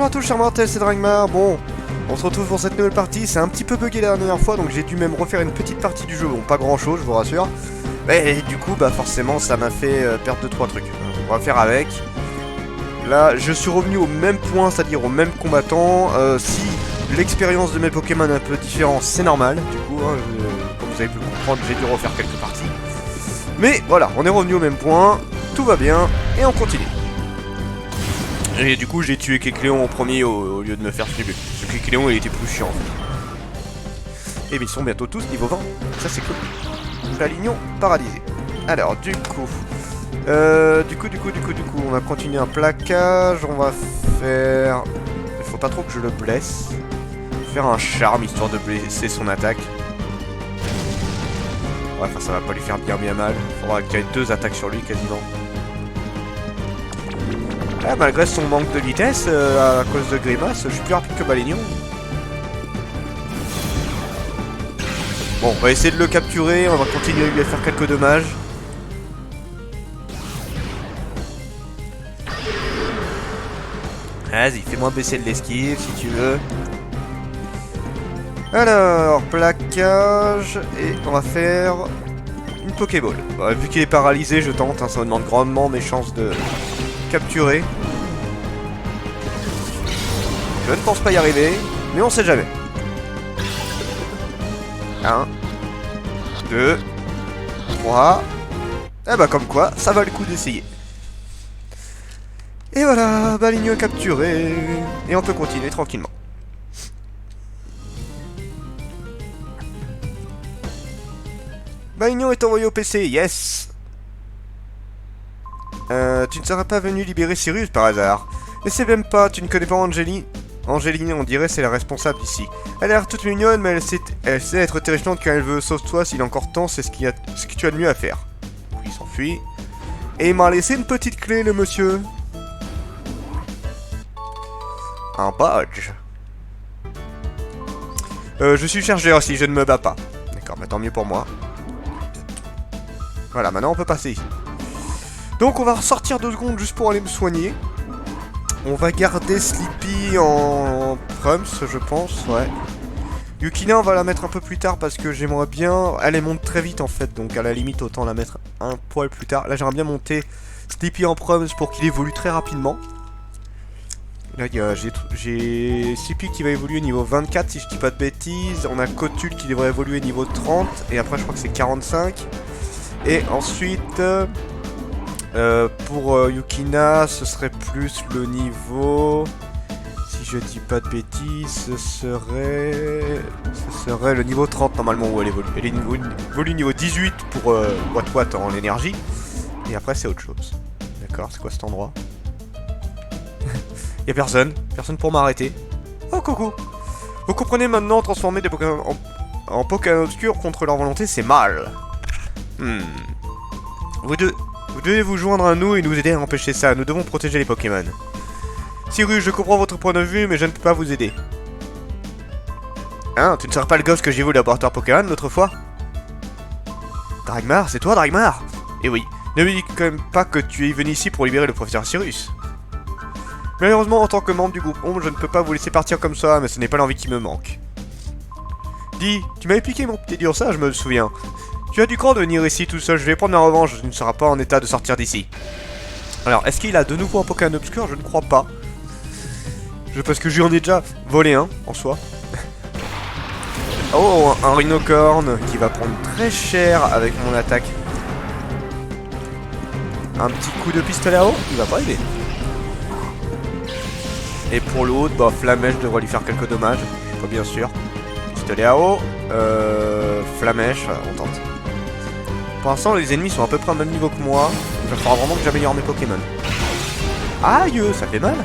bonjour à tous, chers mortels, c'est Dragmar. Bon, on se retrouve pour cette nouvelle partie. C'est un petit peu bugué la dernière fois, donc j'ai dû même refaire une petite partie du jeu. Bon, pas grand chose, je vous rassure. Mais du coup, bah forcément, ça m'a fait perdre 2-3 trucs. On va faire avec. Là, je suis revenu au même point, c'est-à-dire au même combattant. Si l'expérience de mes Pokémon est un peu différente, c'est normal. Du coup, hein, comme vous avez pu le comprendre, j'ai dû refaire quelques parties. Mais voilà, on est revenu au même point. Tout va bien, et on continue. Et du coup j'ai tué Kecleon en premier au lieu de me faire snubber. Ce Kecleon il était plus chiant en fait. Et bien ils sont bientôt tous niveau 20. Ça c'est cool. Balignon paralysé. Alors du coup. On va continuer un plaquage. On va faire. Il faut pas trop que je le blesse. Faire un charme histoire de blesser son attaque. Ouais, enfin ça va pas lui faire bien mal. Faudra qu'il y ait 2 attaques sur lui quasiment. Ah, malgré son manque de vitesse, à cause de Grimace, je suis plus rapide que Balignon. Bon, on va essayer de le capturer, on va continuer à lui faire quelques dommages. Vas-y, fais-moi baisser de l'esquive si tu veux. Alors, plaquage, et on va faire une Pokéball. Bon, vu qu'il est paralysé, je tente, hein, ça me demande grandement mes chances de capturer. Je ne pense pas y arriver, mais on sait jamais. 1, 2, 3. Eh bah comme quoi, ça va le coup d'essayer. Et voilà, Balignon capturé. Et on peut continuer tranquillement. Balignon est envoyé au PC, yes. Tu ne serais pas venu libérer Cyrus par hasard? Mais c'est même pas, tu ne connais pas Angeline? Angeline, on dirait, c'est la responsable ici. Elle a l'air toute mignonne, mais elle sait être terrifiante quand elle veut. Sauve-toi, s'il est encore temps, c'est ce que tu as de mieux à faire. Il s'enfuit. Et il m'a laissé une petite clé, le monsieur. Un badge. Je suis chargé aussi, je ne me bats pas. D'accord, bah tant mieux pour moi. Voilà, maintenant on peut passer ici. Donc on va ressortir 2 secondes juste pour aller me soigner. On va garder Sleepy en Prums, je pense, ouais. Yukina, on va la mettre un peu plus tard parce que j'aimerais bien... Elle monte très vite en fait, donc à la limite autant la mettre un poil plus tard. Là j'aimerais bien monter Sleepy en Prums pour qu'il évolue très rapidement. Là j'ai Sleepy qui va évoluer niveau 24 si je dis pas de bêtises. On a Kotul qui devrait évoluer niveau 30 et après je crois que c'est 45. Et ensuite... pour Yukina, ce serait plus le niveau... Si je dis pas de bêtises, ce serait le niveau 30 normalement où elle évolue. Elle évolue niveau 18 pour Watt en énergie. Et après c'est autre chose. D'accord, c'est quoi cet endroit? Y'a personne pour m'arrêter. Oh coucou. Vous comprenez maintenant, transformer des Pokémon en Pokémon obscurs contre leur volonté, c'est mal. Vous devez vous joindre à nous et nous aider à empêcher ça. Nous devons protéger les Pokémon. Cyrus, je comprends votre point de vue, mais je ne peux pas vous aider. Hein, tu ne seras pas le gosse que j'ai vu au laboratoire Pokémon l'autre fois? Dragmar, c'est toi, Dragmar? Eh oui, ne me dis quand même pas que tu es venu ici pour libérer le professeur Cyrus. Malheureusement, en tant que membre du groupe Ombre, je ne peux pas vous laisser partir comme ça, mais ce n'est pas l'envie qui me manque. Dis, tu m'avais piqué mon petit dur ça, je me souviens. Tu as du cran de venir ici tout seul, je vais prendre ma revanche, tu ne seras pas en état de sortir d'ici. Alors, est-ce qu'il a de nouveau un Pokémon obscur? Je ne crois pas. Parce que je lui en ai déjà volé un, en soi. Oh, un Rhinocorn qui va prendre très cher avec mon attaque. Un petit coup de pistolet à eau, il va pas aider. Et pour l'autre, bah, Flamèche devrait lui faire quelques dommages, je suis pas bien sûr. Pistolet à eau, Flamèche, on tente. Pour l'instant, les ennemis sont à peu près au même niveau que moi. Il va falloir vraiment que j'améliore mes Pokémon. Aïe, ça fait mal.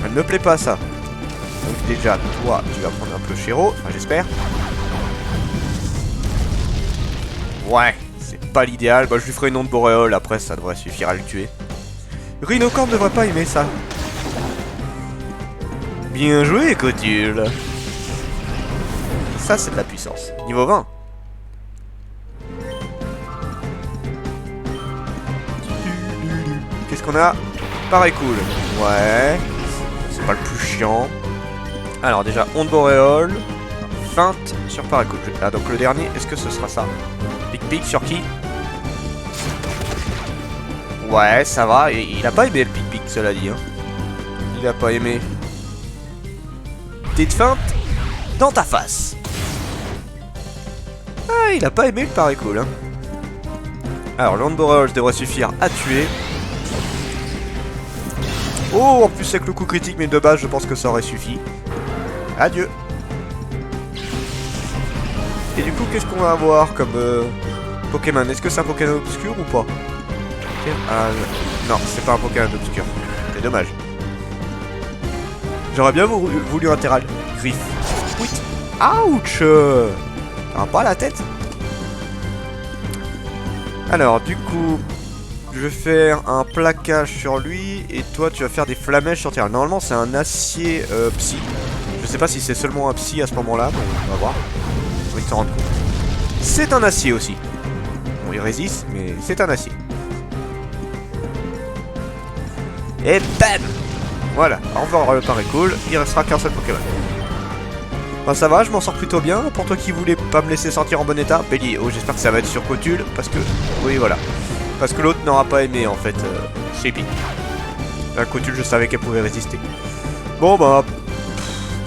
Elle ne me plaît pas, ça. Donc déjà, toi, tu vas prendre un peu Chéro. Enfin, j'espère. Ouais, c'est pas l'idéal. Bah, je lui ferai une onde boréole. Après, ça devrait suffire à le tuer. Rhinocorn ne devrait pas aimer ça. Bien joué, Kotul. Ça, c'est de la puissance. Niveau 20. Qu'est-ce qu'on a? Pareil cool. Ouais. C'est pas le plus chiant. Alors déjà, onde boréole. Feinte sur pareil cool. Ah donc le dernier, est-ce que ce sera ça? Pic-pic sur qui? Ouais, ça va. Il a pas aimé le pic-pic, cela dit. Hein. Il a pas aimé. Petite feinte dans ta face. Ah, il a pas aimé le pareil cool. Hein. Alors, l'onde boréale devrait suffire à tuer. Oh, en plus avec le coup critique, mais de base, je pense que ça aurait suffi. Adieu. Et du coup, qu'est-ce qu'on va avoir comme Pokémon? Est-ce que c'est un Pokémon obscur ou pas? Non, c'est pas un Pokémon obscur. C'est dommage. J'aurais bien voulu un Terral. Griffe. Oui. Ouch. Ah, pas la tête. Alors, du coup, je vais faire un plaquage sur lui. Et toi, tu vas faire des flamèches sur Terral. Normalement, c'est un acier psy. Je sais pas si c'est seulement un psy à ce moment-là. Mais on va voir. On va s'en rendre compte. C'est un acier aussi. Bon, il résiste, mais c'est un acier. Et bam! Voilà, au revoir le pareil cool, il restera qu'un seul Pokémon. Bah ça va, je m'en sors plutôt bien. Pour toi qui voulais pas me laisser sortir en bon état, Belly, oh j'espère que ça va être sur Cotule, parce que... Oui voilà. Parce que l'autre n'aura pas aimé en fait, Sleepy. La Cotule, je savais qu'elle pouvait résister. Bon bah...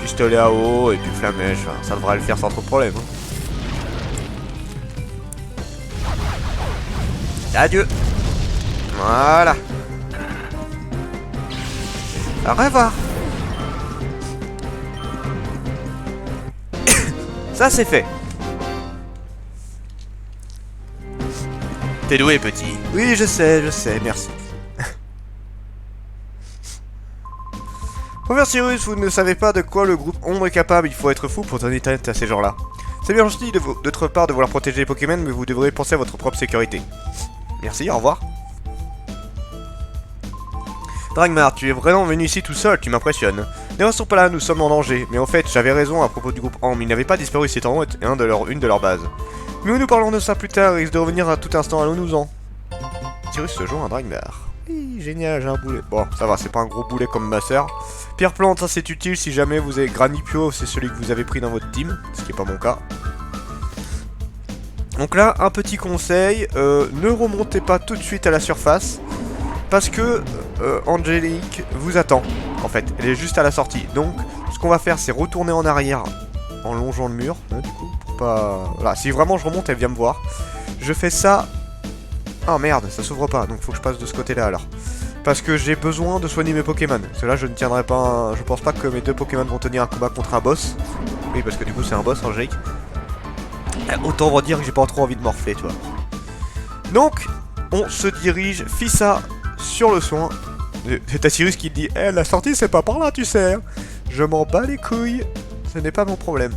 pistolet à eau et puis flamèche, enfin, ça devrait le faire sans trop de problème. Hein. Adieu. Voilà. Au revoir. Ça c'est fait. T'es doué petit. Oui je sais, merci. Professeur Cyrus, vous ne savez pas de quoi le groupe Ombre est capable, il faut être fou pour donner tête à ces gens-là. C'est bien gentil de votre part de vouloir protéger les Pokémon, mais vous devrez penser à votre propre sécurité. Merci, au revoir. Dragmar, tu es vraiment venu ici tout seul, tu m'impressionnes. Ne restons pas là, nous sommes en danger. Mais en fait, j'avais raison à propos du groupe Ambre, il n'avait pas disparu, c'est en haut et une de leurs bases. Mais nous parlons de ça plus tard, il risque de revenir à tout instant, allons-nous-en. Cyrus se joint à Dragmar. Oui, génial, j'ai un boulet. Bon, ça va, c'est pas un gros boulet comme ma sœur. Pierre plante, ça c'est utile si jamais vous avez Granipio, c'est celui que vous avez pris dans votre team, ce qui est pas mon cas. Donc là, un petit conseil, ne remontez pas tout de suite à la surface. Parce que Angélique vous attend, en fait, elle est juste à la sortie. Donc, ce qu'on va faire, c'est retourner en arrière en longeant le mur, hein, du coup, pour pas... Voilà, si vraiment je remonte, elle vient me voir. Je fais ça... Ah merde, ça s'ouvre pas, donc faut que je passe de ce côté-là, alors. Parce que j'ai besoin de soigner mes Pokémon. Parce que là, je ne tiendrai pas... Je pense pas que mes deux Pokémon vont tenir un combat contre un boss. Oui, parce que du coup, c'est un boss, Angélique. Autant vous dire que j'ai pas trop envie de morfler, tu vois. Donc, on se dirige, Fissa... sur le soin. C'est Cyrus qui dit la sortie c'est pas par là tu sais. Je m'en bats les couilles. Ce n'est pas mon problème.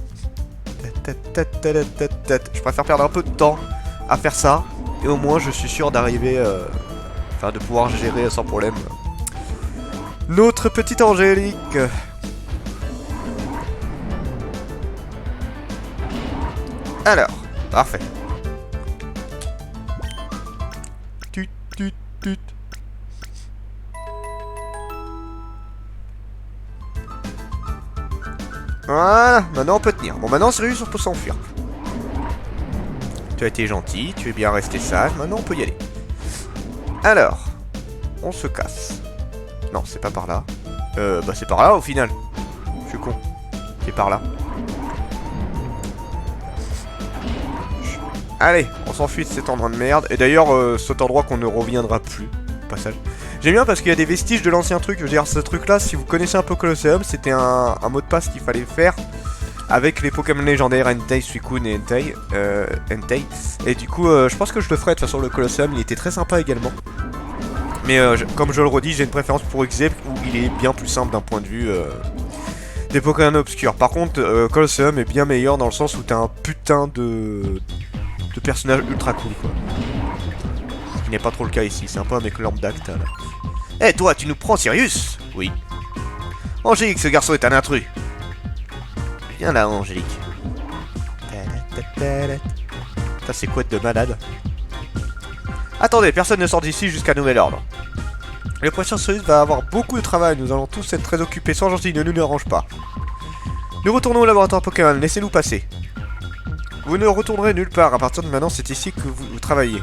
Je préfère perdre un peu de temps à faire ça. Et au moins je suis sûr d'arriver enfin de pouvoir gérer sans problème notre petite Angélique. Alors, parfait. Tut. Voilà, maintenant on peut tenir. Bon, maintenant Sirius, on peut s'enfuir. Tu as été gentil, tu es bien resté sage, maintenant on peut y aller. Alors, on se casse. Non, c'est pas par là. Bah c'est par là au final. Je suis con. C'est par là. Allez, on s'enfuit de cet endroit de merde. Et d'ailleurs, cet endroit qu'on ne reviendra plus. Au passage. J'aime bien parce qu'il y a des vestiges de l'ancien truc. Je veux dire, ce truc-là, si vous connaissez un peu Colosseum, c'était un mot de passe qu'il fallait faire avec les Pokémon légendaires Entei, Suicune et Entei. Et du coup, je pense que je le ferai. De toute façon, le Colosseum, il était très sympa également. Mais comme je le redis, j'ai une préférence pour Exep où il est bien plus simple d'un point de vue des Pokémon obscurs. Par contre, Colosseum est bien meilleur dans le sens où t'as un putain de personnage ultra cool, quoi. Ce qui n'est pas trop le cas ici, c'est un peu un mec lambda que t'as là. Eh toi, tu nous prends Sirius? Oui. Angélique, ce garçon est un intrus. Viens là, Angélique. Ça c'est quoi de malade? Attendez, personne ne sort d'ici jusqu'à nouvel ordre. Le professeur Cyrus va avoir beaucoup de travail, nous allons tous être très occupés. Sois gentil, ne nous dérange pas. Nous retournons au laboratoire Pokémon, laissez-nous passer. Vous ne retournerez nulle part, à partir de maintenant c'est ici que vous travaillez.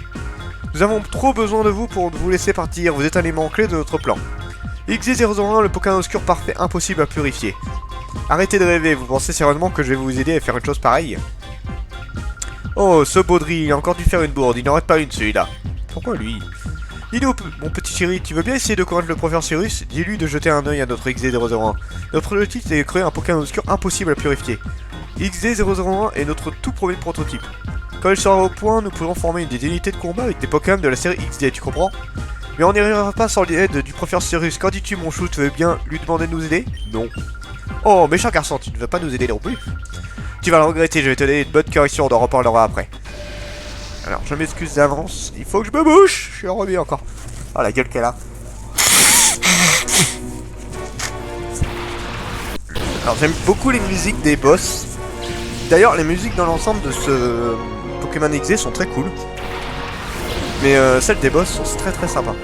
Nous avons trop besoin de vous pour vous laisser partir, vous êtes un élément clé de notre plan. XZ001, le Pokémon obscur parfait impossible à purifier. Arrêtez de rêver, vous pensez sérieusement que je vais vous aider à faire une chose pareille? Oh, ce Baudry, il a encore dû faire une bourde, il n'en rate pas une celui-là. Pourquoi lui? Dis-nous, mon petit chéri, tu veux bien essayer de convaincre le professeur Cyrus? Dis-lui de jeter un œil à notre XZ001. Notre objectif est de créer un Pokémon obscur impossible à purifier. XZ001 est notre tout premier prototype. Quand il sera au point, nous pourrons former des unités de combat avec des Pokémon de la série XD, tu comprends? Mais on n'y arrivera pas sans l'aide du professeur Cyrus. Qu'en dis-tu, mon chou? Tu veux bien lui demander de nous aider? Non. Oh, méchant garçon, tu ne veux pas nous aider non plus? Tu vas le regretter, je vais te donner une bonne correction, on en reparlera après. Alors, je m'excuse d'avance, il faut que je me bouche. Je suis remis encore. Oh, la gueule qu'elle a. Alors, j'aime beaucoup les musiques des boss. D'ailleurs, les musiques dans l'ensemble de ce Pokémon XD sont très cool. Mais celles des boss sont très très sympas.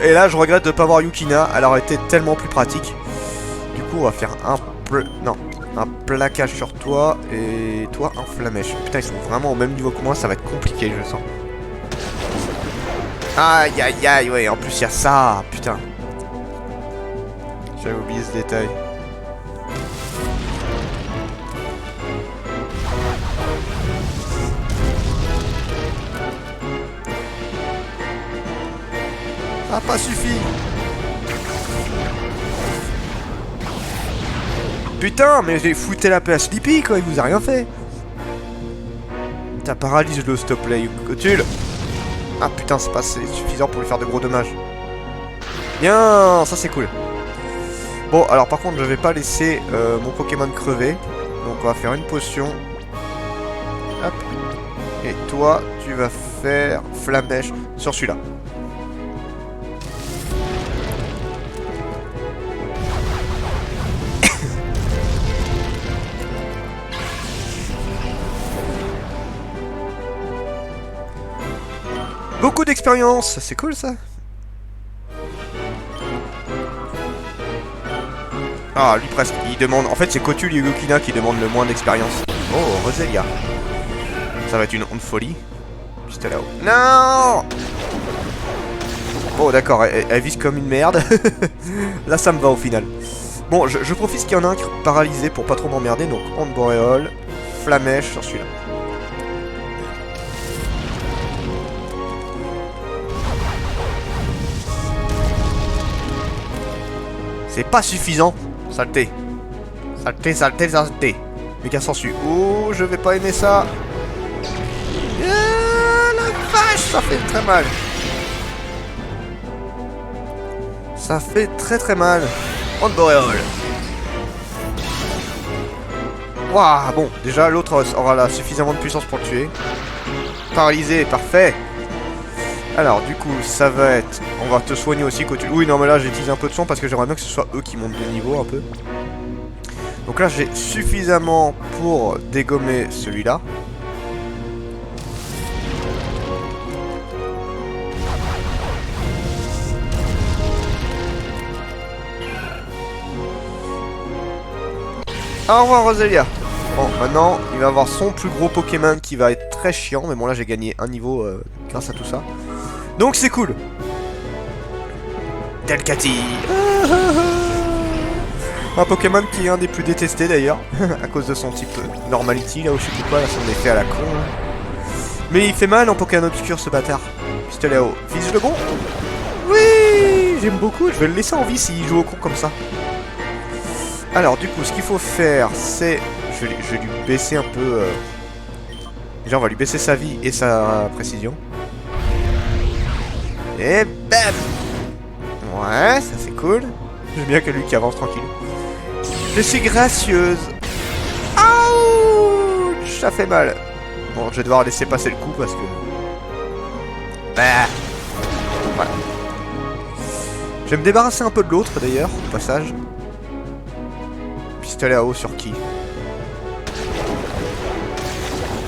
Et là, je regrette de ne pas avoir Yukina, elle aurait été tellement plus pratique. Du coup, on va faire un plaquage sur toi et toi un flamèche. Putain, ils sont vraiment au même niveau que moi, ça va être compliqué, je sens. Aïe aïe aïe, ouais, en plus il y a ça, putain. J'avais oublié ce détail. Ça n'a pas suffi. Putain, mais j'ai foutu la paix à Sleepy, quoi, il vous a rien fait. T'as paralyse-le, s'il te plaît, Cotule. Ah putain, c'est pas suffisant pour lui faire de gros dommages. Bien, ça c'est cool. Bon, alors par contre, je vais pas laisser mon Pokémon crever. Donc on va faire une potion. Hop. Et toi, tu vas faire flamèche sur celui-là. Beaucoup d'expérience, c'est cool ça. Ah, lui presque, il demande... En fait, c'est Cotule et Yukina qui demandent le moins d'expérience. Oh, Roselia. Ça va être une honte folie. Juste là-haut. Non. Bon, d'accord, elle vise comme une merde. Là, ça me va au final. Bon, je profite qu'il y en a un qui est paralysé pour pas trop m'emmerder. Donc, honte boréole, flamèche sur celui-là. C'est pas suffisant. Saleté. Saleté, saleté, saleté. Méga sensu. Oh, je vais pas aimer ça. Ah, la vache, ça fait très mal. Ça fait très très mal. Honte boréole. Waouh, bon, déjà l'autre aura là suffisamment de puissance pour le tuer. Paralysé, parfait. Alors du coup ça va être... On va te soigner aussi quand tu... Oui non mais là j'ai utilisé un peu de son parce que j'aimerais bien que ce soit eux qui montent de niveau un peu. Donc là j'ai suffisamment pour dégommer celui-là. Au revoir Roselia. Bon maintenant il va avoir son plus gros Pokémon qui va être très chiant. Mais bon là j'ai gagné un niveau grâce à tout ça. Donc c'est cool. Delcatty. Un Pokémon qui est un des plus détestés d'ailleurs. À cause de son type Normality là où je sais plus quoi, là son effet à la con là. Mais il fait mal en Pokémon obscur ce bâtard. Pistolet à eau. Vise le bon. Oui, j'aime beaucoup, je vais le laisser en vie s'il joue au con comme ça. Alors du coup ce qu'il faut faire c'est... Je vais lui baisser un peu... Déjà on va lui baisser sa vie et sa précision. Et bam. Ouais, ça c'est cool. J'aime bien que lui qui avance tranquille. Je suis gracieuse. Ouch, ça fait mal. Bon, je vais devoir laisser passer le coup parce que... Bah. Voilà. Je vais me débarrasser un peu de l'autre d'ailleurs, au passage. Pistolet à eau sur qui?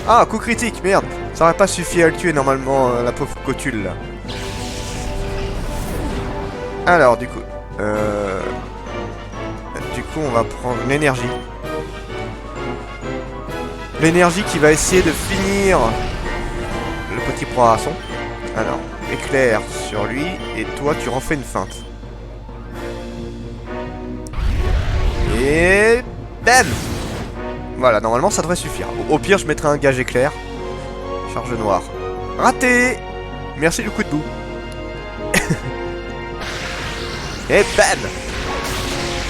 Ah, coup critique, merde. Ça aurait pas suffi à le tuer normalement, la pauvre cotule là. Alors du coup... on va prendre l'énergie. L'énergie qui va essayer de finir le petit poisson. Alors, éclair sur lui, et toi tu refais une feinte. Et... bam! Voilà, normalement ça devrait suffire. Au pire, je mettrai un gage éclair. Charge noire. Raté! Merci du coup de bout. Et bam!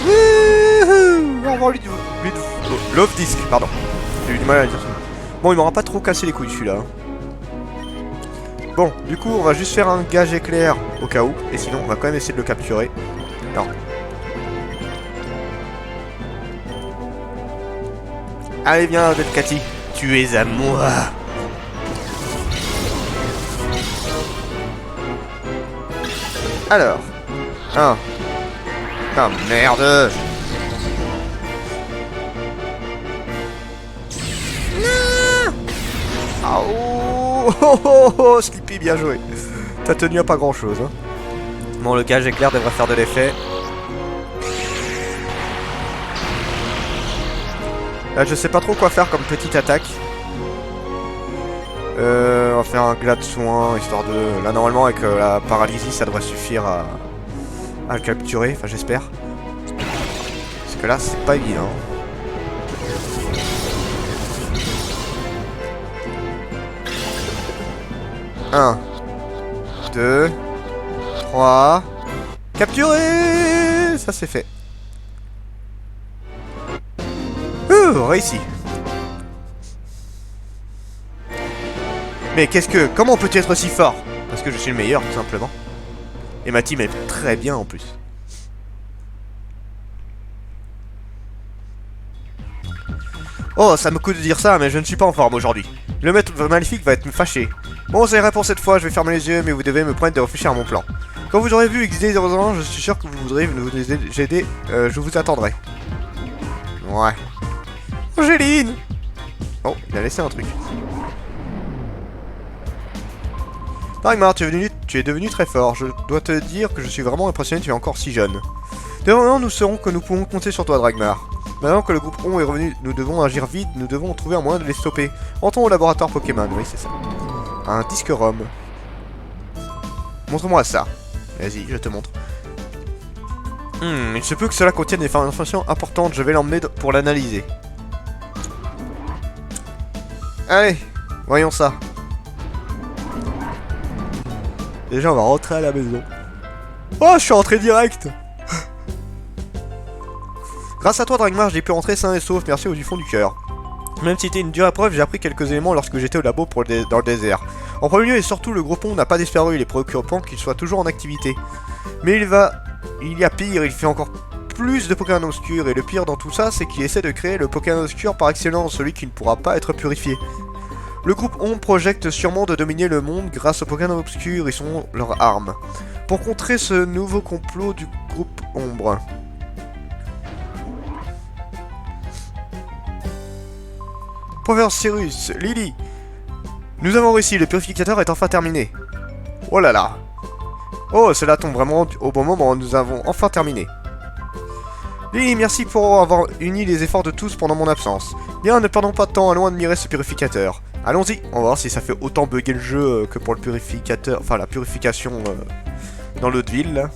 Wouhou! On va lui Love Disc, pardon. J'ai eu du mal à dire ça. Bon, il m'aura pas trop cassé les couilles celui-là. Bon, du coup, on va juste faire un gage éclair au cas où. Et sinon, on va quand même essayer de le capturer. Non. Allez, viens, Delcati. Tu es à moi. Alors. Ah. Ah, merde. Ah, oh, oh, oh, oh, Sleepy, bien joué. T'as tenu à pas grand chose. Hein. Bon, le gage éclair devrait faire de l'effet. Là, je sais pas trop quoi faire comme petite attaque. On va faire un glas de soin, histoire de... Là, normalement, avec la paralysie, ça devrait suffire à le capturer. Enfin, j'espère. Parce que là, c'est pas évident. 1, 2, 3. Capturé! Ça, c'est fait. Réussi. Mais qu'est-ce que... Comment peux-tu être si fort? Parce que je suis le meilleur, tout simplement. Et ma team est très bien, en plus. Oh, ça me coûte de dire ça, mais je ne suis pas en forme aujourd'hui. Le maître maléfique va être fâché. Bon, c'est vrai pour cette fois, je vais fermer les yeux, mais vous devez me promettre de réfléchir à mon plan. Quand vous aurez vu XD001, je suis sûr que vous voudrez nous aider, je vous attendrai. Ouais. Angéline! Oh, il a laissé un truc. Dragmar, tu es devenu très fort. Je dois te dire que je suis vraiment impressionné, tu es encore si jeune. Désormais, nous saurons que nous pouvons compter sur toi, Dragmar. Maintenant que le groupe ON est revenu, nous devons agir vite, nous devons trouver un moyen de les stopper. Entrons au laboratoire Pokémon, oui c'est ça. Un disque ROM. Montre-moi ça. Vas-y, je te montre. Il se peut que cela contienne des informations importantes, je vais l'emmener pour l'analyser. Allez, voyons ça. Déjà, on va rentrer à la maison. Oh, je suis rentré direct. Grâce à toi, Dragmar, j'ai pu rentrer sain et sauf, merci du fond du cœur. Même si c'était une dure épreuve, j'ai appris quelques éléments lorsque j'étais au labo dans le désert. En premier lieu et surtout, le gros pont n'a pas disparu, il est préoccupant qu'il soit toujours en activité. Mais il y a pire, il fait encore plus de Pokémon obscurs, et le pire dans tout ça, c'est qu'il essaie de créer le Pokémon obscur par excellence, celui qui ne pourra pas être purifié. Le groupe ON projette sûrement de dominer le monde grâce aux Pokémon obscurs, ils sont leurs armes. Pour contrer ce nouveau complot du groupe Ombre. Professeur Cyrus, Lily, nous avons réussi, le purificateur est enfin terminé. Oh là là. Oh, cela tombe vraiment au bon moment, nous avons enfin terminé. Lily, merci pour avoir uni les efforts de tous pendant mon absence. Bien, ne perdons pas de temps, allons admirer ce purificateur. Allons-y, on va voir si ça fait autant bugger le jeu que pour le purificateur, enfin la purification dans l'autre ville. Là.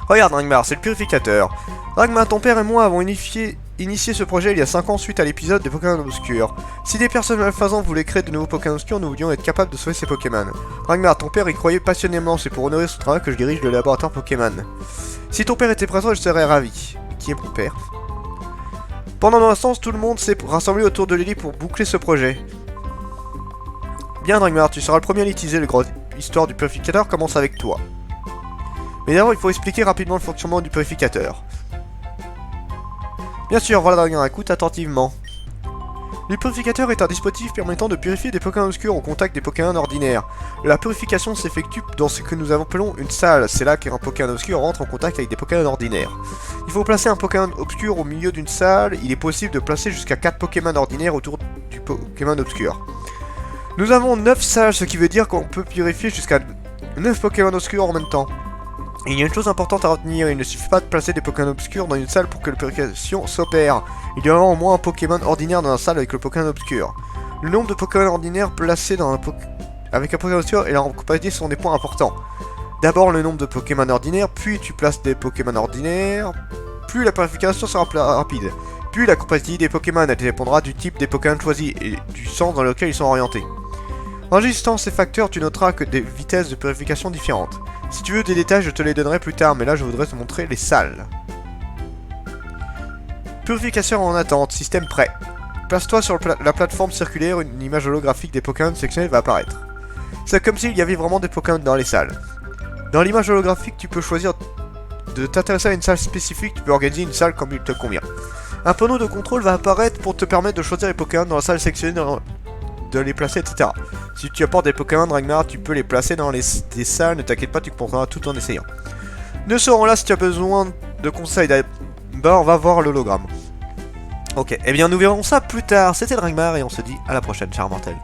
Regarde Dragmar, c'est le purificateur. Dragmar, ton père et moi avons initié ce projet il y a 5 ans suite à l'épisode des Pokémon obscurs. Si des personnes malfaisantes voulaient créer de nouveaux Pokémon obscurs, nous voulions être capables de sauver ces Pokémon. Dragmar, ton père y croyait passionnément, c'est pour honorer son travail que je dirige le laboratoire Pokémon. Si ton père était présent, je serais ravi. Qui est mon père? Pendant mon absence, tout le monde s'est rassemblé autour de Lily pour boucler ce projet. Bien Dragmar, tu seras le premier à l'utiliser, l'histoire du purificateur commence avec toi. Mais d'abord, il faut expliquer rapidement le fonctionnement du purificateur. Bien sûr, voilà Dragmar, écoute attentivement. Le purificateur est un dispositif permettant de purifier des Pokémon obscurs au contact des Pokémon ordinaires. La purification s'effectue dans ce que nous appelons une salle. C'est là qu'un Pokémon obscur rentre en contact avec des Pokémon ordinaires. Il faut placer un Pokémon obscur au milieu d'une salle. Il est possible de placer jusqu'à 4 Pokémon ordinaires autour du Pokémon obscur. Nous avons 9 salles, ce qui veut dire qu'on peut purifier jusqu'à 9 Pokémon obscurs en même temps. Il y a une chose importante à retenir, il ne suffit pas de placer des Pokémon obscurs dans une salle pour que la purification s'opère. Il y aura au moins un Pokémon ordinaire dans la salle avec le Pokémon obscur. Le nombre de Pokémon ordinaires placés avec un Pokémon obscur et leur compatibilité sont des points importants. D'abord le nombre de Pokémon ordinaires, puis tu places des Pokémon ordinaires, plus la purification sera plus rapide. Puis la compatibilité des Pokémon, elle dépendra du type des Pokémon choisis et du sens dans lequel ils sont orientés. En ajustant ces facteurs, tu noteras que des vitesses de purification différentes. Si tu veux des détails, je te les donnerai plus tard, mais là je voudrais te montrer les salles. Purification en attente, système prêt. Place-toi sur la plateforme circulaire, une image holographique des Pokémon sélectionnés va apparaître. C'est comme s'il y avait vraiment des Pokémon dans les salles. Dans l'image holographique, tu peux choisir de t'intéresser à une salle spécifique, tu peux organiser une salle comme il te convient. Un panneau de contrôle va apparaître pour te permettre de choisir les Pokémon dans la salle sélectionnée, de les placer, etc. Si tu apportes des Pokémon Ragnar, tu peux les placer dans des salles, ne t'inquiète pas, tu comprendras tout en essayant. Nous serons là si tu as besoin de conseils. D'abord, on va voir l'hologramme. Ok, eh bien nous verrons ça plus tard. C'était Dragmar et on se dit à la prochaine, cher mortel.